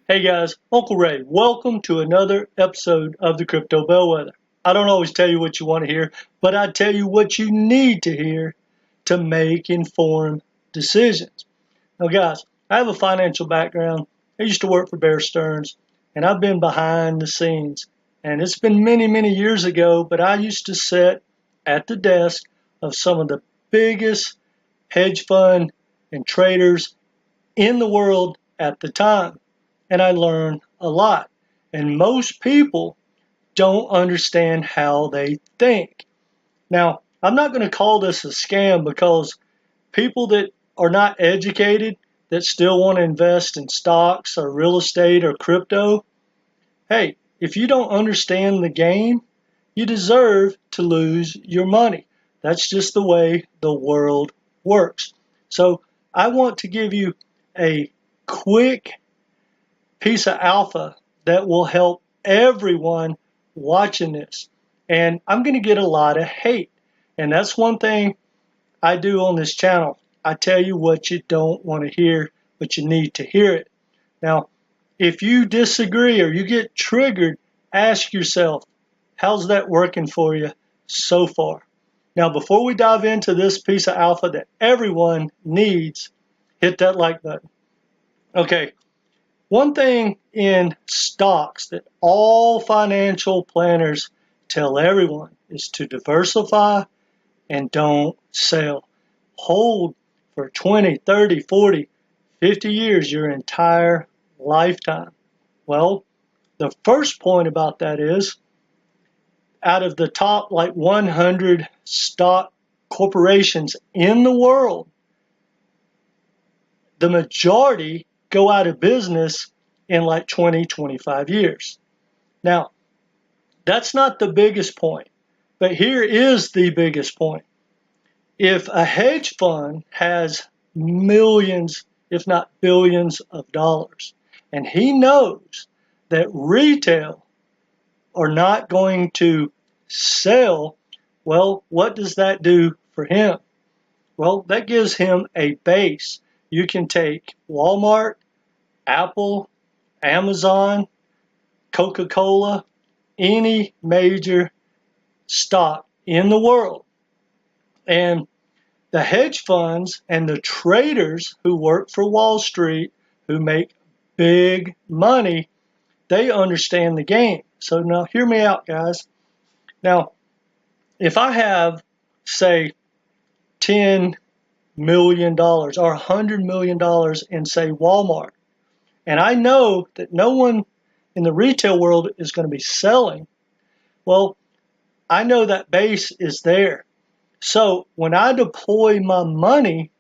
Hey guys, Uncle Ray. Welcome to another episode of the Crypto Bellwether. I don't always tell you what you want to hear, but I tell you what you need to hear to make informed decisions. Now guys, I have a financial background. I used to work for Bear Stearns, and I've been behind the scenes. And it's been many, many years ago, but I used to sit at the desk of some of the biggest hedge fund and traders in the world at the time. And I learned a lot. And most people don't understand how they think. Now, I'm not going to call this a scam because people that are not educated, that still want to invest in stocks or real estate or crypto, hey, if you don't understand the game, you deserve to lose your money. That's just the way the world works. So I want to give you a quick piece of alpha that will help everyone watching this. And I'm going to get a lot of hate. And that's one thing I do on this channel. I tell you what you don't want to hear, but you need to hear it. Now, if you disagree or you get triggered, ask yourself, how's that working for you so far? Now, before we dive into this piece of alpha that everyone needs, hit that like button. Okay. One thing in stocks that all financial planners tell everyone is to diversify and don't sell. Hold for 20, 30, 40, 50 years, your entire lifetime. Well, the first point about that is, out of the top 100 stock corporations in the world, the majority go out of business in 20, 25 years. Now, that's not the biggest point, but here is the biggest point. If a hedge fund has millions, if not billions of dollars, and he knows that retail are not going to sell, well, what does that do for him? Well, that gives him a base. You can take Walmart, Apple, Amazon, Coca-Cola, any major stock in the world. And the hedge funds and the traders who work for Wall Street, who make big money, they understand the game. So now hear me out, guys. Now, if I have, say, $10 million or $100 million in, say, Walmart, and I know that no one in the retail world is going to be selling, well, I know that base is there. So when I deploy my money,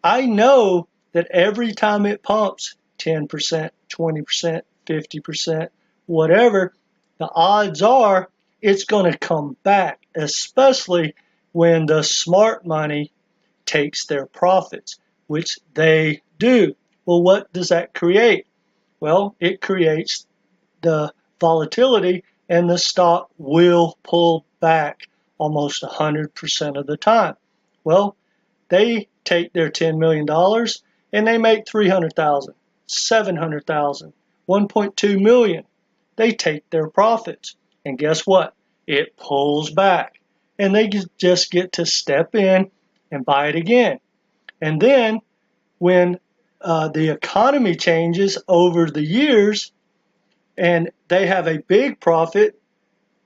I know that every time it pumps 10%, 20%, 50%, whatever, the odds are it's going to come back, especially when the smart money takes their profits, which they do. Well, what does that create? Well, it creates the volatility, and the stock will pull back almost 100% of the time. Well, they take their $10 million and they make 300,000, 700,000, 1.2 million. They take their profits, and guess what? It pulls back, and they just get to step in and buy it again. And then when the economy changes over the years and they have a big profit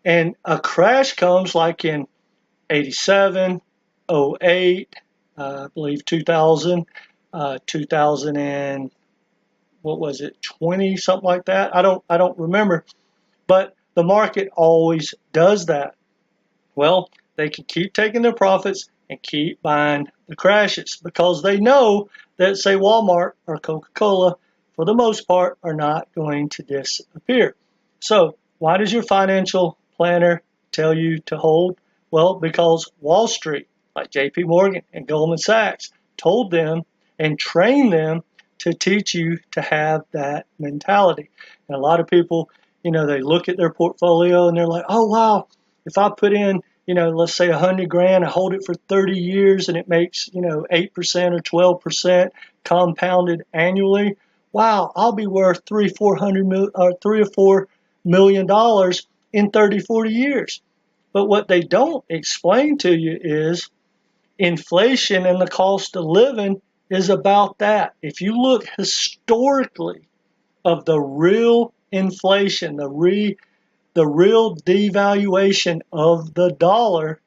and a crash comes like in 87, 08, I believe 2000, 2000 and what was it, 20, something like that. I don't remember, but the market always does that. Well, they can keep taking their profits and keep buying the crashes because they know that, say, Walmart or Coca-Cola, for the most part, are not going to disappear. So why does your financial planner tell you to hold? Well, because Wall Street, like JP Morgan and Goldman Sachs, told them and trained them to teach you to have that mentality. And a lot of people, they look at their portfolio and they're like, oh, wow, if I put in, let's say 100 grand, I hold it for 30 years and it makes, 8% or 12% compounded annually. wow, I'll be worth $3 or $4 million in 30, 40 years. But what they don't explain to you is inflation and the cost of living is about that. If you look historically of the real inflation, the real devaluation of the dollar,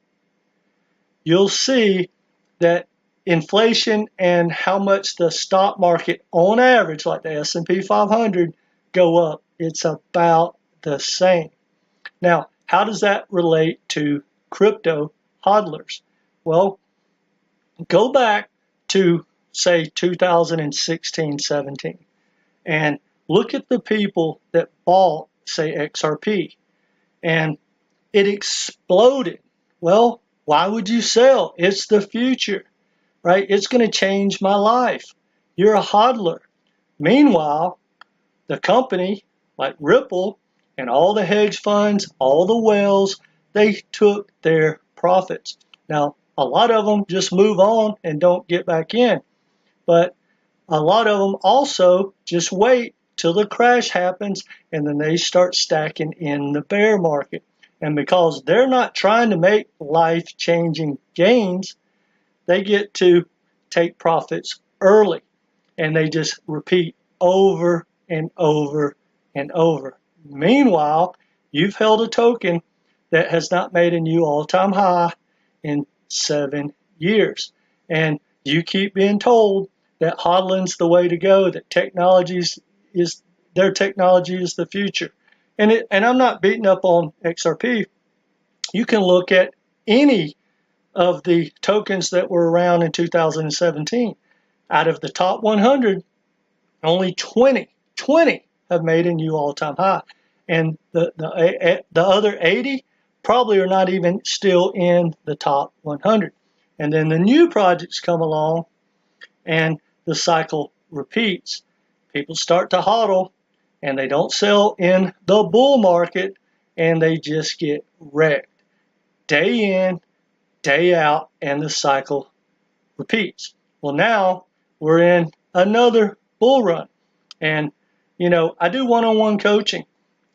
you'll see that inflation and how much the stock market on average, like the S&P 500, go up, it's about the same. Now, how does that relate to crypto hodlers? Well, go back to, say, 2016-17 and look at the people that bought, say, XRP, and it exploded. Well, why would you sell? It's the future, right? It's going to change my life. You're a hodler. Meanwhile, the company, like Ripple and all the hedge funds, all the whales, they took their profits. Now, a lot of them just move on and don't get back in. But a lot of them also just wait till the crash happens and then they start stacking in the bear market. And because they're not trying to make life-changing gains, they get to take profits early. And they just repeat over and over and over. Meanwhile, you've held a token that has not made a new all-time high in 7 years. And you keep being told that hodling's the way to go, that their technology is the future. And I'm not beating up on XRP. You can look at any of the tokens that were around in 2017. Out of the top 100, only 20 have made a new all-time high. And the other 80 probably are not even still in the top 100. And then the new projects come along and the cycle repeats. People start to hodl and they don't sell in the bull market and they just get wrecked. Day in, day out, and the cycle repeats. Well, now we're in another bull run. And, I do one-on-one coaching.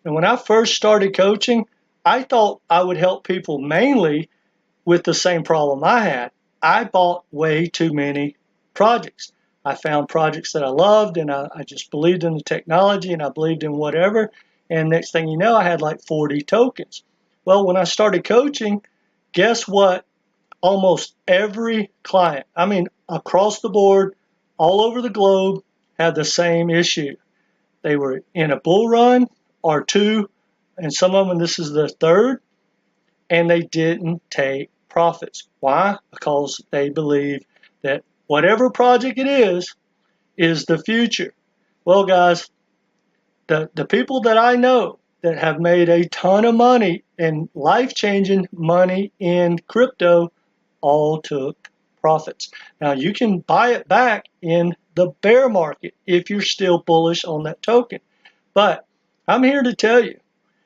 And when I first started coaching, I thought I would help people mainly with the same problem I had. I bought way too many projects. I found projects that I loved, and I just believed in the technology, and I believed in whatever. And next thing you know, I had like 40 tokens. Well, when I started coaching, guess what? Almost every client, across the board, all over the globe, had the same issue. They were in a bull run or two, and some of them, this is the third, and they didn't take profits. Why? Because they believe that whatever project it is the future. Well, guys, the people that I know that have made a ton of money and life-changing money in crypto all took profits. Now, you can buy it back in the bear market if you're still bullish on that token. But I'm here to tell you,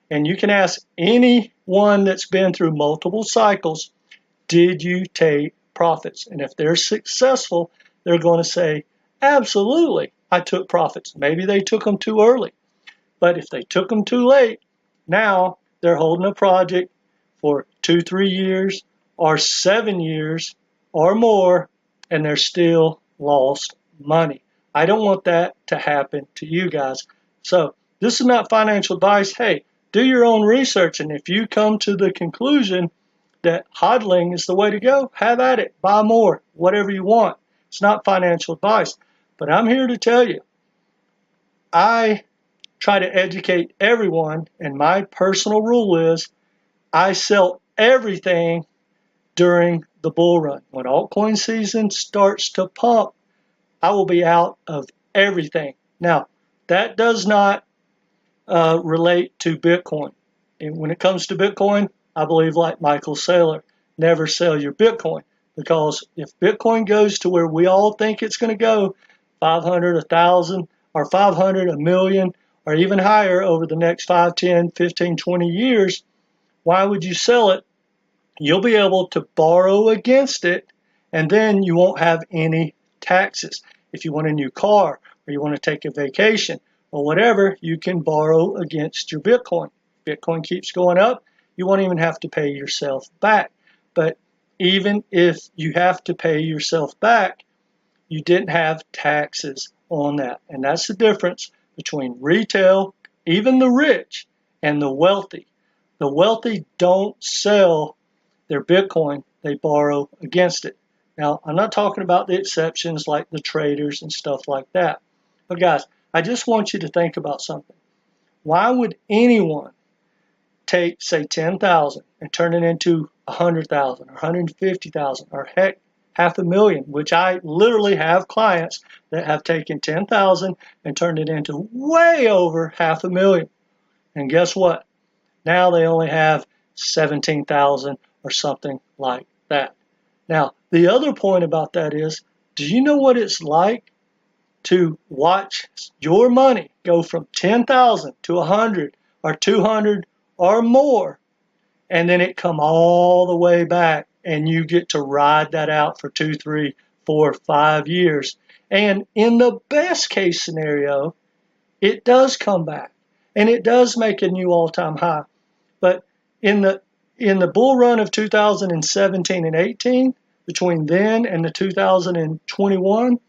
and you can ask anyone that's been through multiple cycles, did you take profits? And if they're successful, they're going to say, absolutely, I took profits. Maybe they took them too early. But if they took them too late, now they're holding a project for 2-3 years or 7 years or more, and they're still lost money. I don't want that to happen to you guys. So this is not financial advice. Hey, do your own research, and if you come to the conclusion that hodling is the way to go, have at it. Buy more, whatever you want. It's not financial advice. But I'm here to tell you, I try to educate everyone, and my personal rule is I sell everything during the bull run. When altcoin season starts to pump, I will be out of everything. Now, that does not relate to Bitcoin. And when it comes to Bitcoin, I believe like Michael Saylor, never sell your Bitcoin, because if Bitcoin goes to where we all think it's going to go, 500, 1,000, or 500, a million, or even higher over the next 5, 10, 15, 20 years, why would you sell it? You'll be able to borrow against it, and then you won't have any taxes. If you want a new car or you want to take a vacation or whatever, you can borrow against your Bitcoin. Bitcoin keeps going up, you won't even have to pay yourself back. But even if you have to pay yourself back, you didn't have taxes on that. And that's the difference between retail, even the rich, and the wealthy. The wealthy don't sell their Bitcoin, they borrow against it. Now, I'm not talking about the exceptions like the traders and stuff like that. But guys, I just want you to think about something. Why would anyone take, say, 10,000 and turn it into 100,000 or 150,000 or heck, 500,000, which I literally have clients that have taken 10,000 and turned it into way over 500,000. And guess what? Now they only have 17,000 or something like that. Now, the other point about that is, do you know what it's like to watch your money go from 10,000 to 100 or 200 or more, and then it come all the way back, and you get to ride that out for 2, 3, 4, 5 years. And in the best case scenario, it does come back, and it does make a new all-time high. But in the bull run of 2017 and 18, between then and the 2021,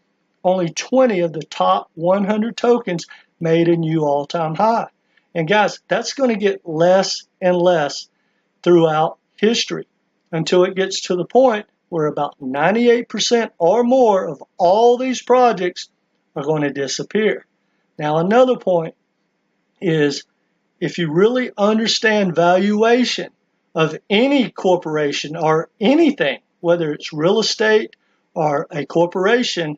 only 20 of the top 100 tokens made a new all-time high. And guys, that's going to get less and less throughout history until it gets to the point where about 98% or more of all these projects are going to disappear. Now, another point is, if you really understand valuation of any corporation or anything, whether it's real estate or a corporation,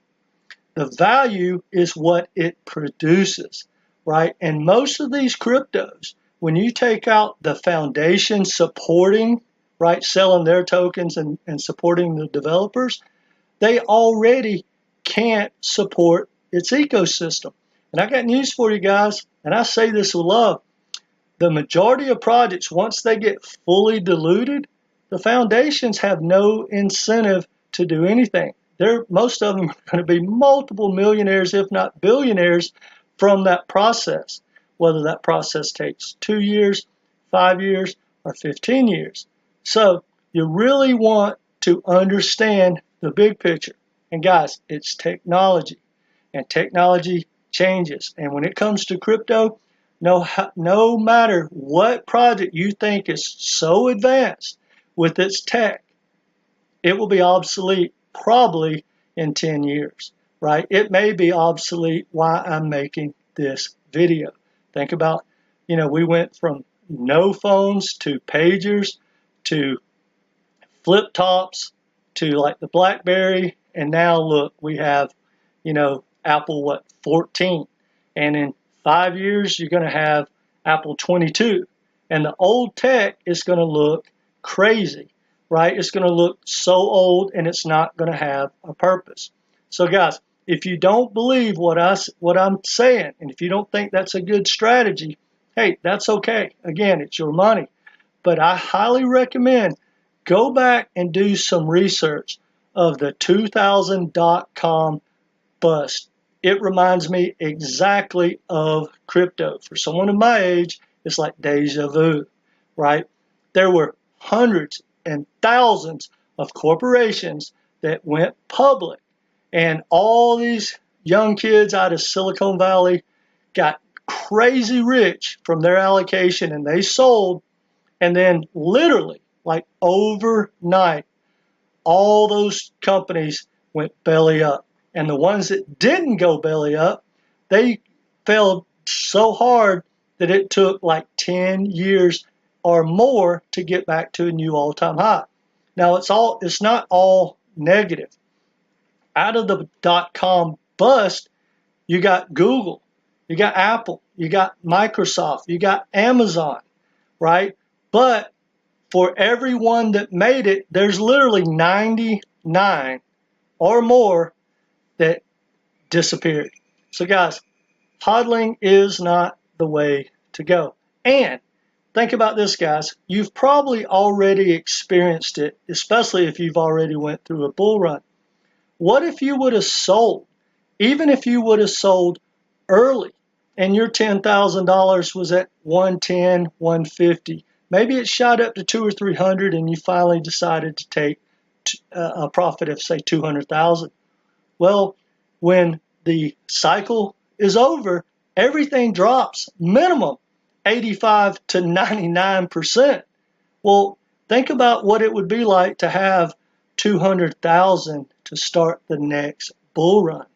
the value is what it produces, right? And most of these cryptos, when you take out the foundation supporting, right, selling their tokens and supporting the developers, they already can't support its ecosystem. And I got news for you guys, and I say this with love. The majority of projects, once they get fully diluted, the foundations have no incentive to do anything. Most of them are going to be multiple millionaires, if not billionaires, from that process, whether that process takes 2 years, 5 years, or 15 years. So you really want to understand the big picture. And guys, it's technology, and technology changes. And when it comes to crypto, no matter what project you think is so advanced with its tech, it will be obsolete probably in 10 years, right? It may be obsolete while I'm making this video. Think about, we went from no phones to pagers to flip tops to like the BlackBerry, and now look, we have, Apple 14, and in 5 years you're going to have Apple 22, and the old tech is going to look crazy, right? It's going to look so old, and it's not going to have a purpose. So guys, if you don't believe what I'm saying, and if you don't think that's a good strategy, hey, that's okay. Again, it's your money. But I highly recommend go back and do some research of the 2000 .com bust. It reminds me exactly of crypto. For someone of my age, it's like deja vu, right? There were hundreds and thousands of corporations that went public, and all these young kids out of Silicon Valley got crazy rich from their allocation, and they sold, and then literally, like overnight, all those companies went belly up. And the ones that didn't go belly up, they fell so hard that it took like 10 years or more to get back to a new all-time high. Now, it's not all negative. Out of the .com bust, you got Google, you got Apple, you got Microsoft, you got Amazon, right? But for everyone that made it, there's literally 99 or more that disappeared. So guys, hodling is not the way to go. And think about this, guys. You've probably already experienced it, especially if you've already went through a bull run. What if you would have sold even if you would have sold early and your $10,000 was at 110, 150, maybe it shot up to 200 or 300 and you finally decided to take a profit of say 200,000. Well, when the cycle is over, everything drops minimum 85 to 99%. Well, think about what it would be like to have 200,000 to start the next bull run,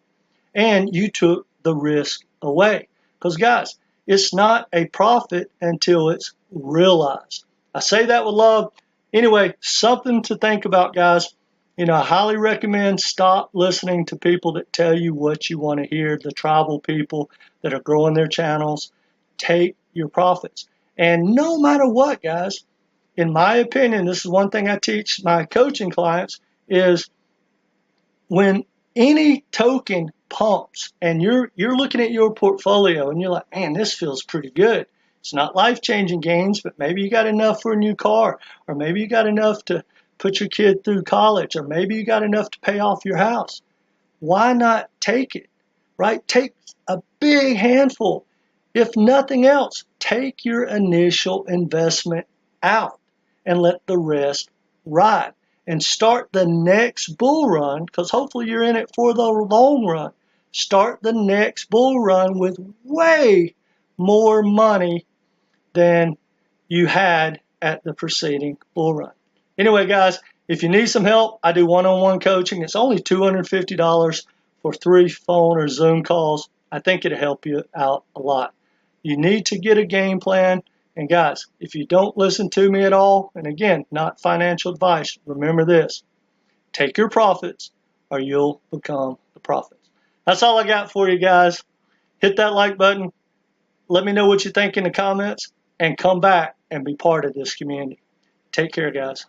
and you took the risk away. Because guys, it's not a profit until it's realized. I say that with love. Anyway, something to think about, guys. I highly recommend stop listening to people that tell you what you want to hear, the tribal people that are growing their channels. Take your profits. And no matter what, guys, in my opinion, this is one thing I teach my coaching clients, is when any token pumps and you're looking at your portfolio and you're like, man, this feels pretty good. It's not life-changing gains, but maybe you got enough for a new car, or maybe you got enough to put your kid through college, or maybe you got enough to pay off your house. Why not take it, right? Take a big handful. If nothing else, take your initial investment out and let the rest ride. And start the next bull run, because hopefully you're in it for the long run. Start the next bull run with way more money than you had at the preceding bull run. Anyway, guys, if you need some help, I do one-on-one coaching. It's only $250 for 3 phone or Zoom calls. I think it'll help you out a lot. You need to get a game plan. And guys, if you don't listen to me at all, and again, not financial advice, remember this: take your profits or you'll become the profits. That's all I got for you guys. Hit that like button. Let me know what you think in the comments, and come back and be part of this community. Take care, guys.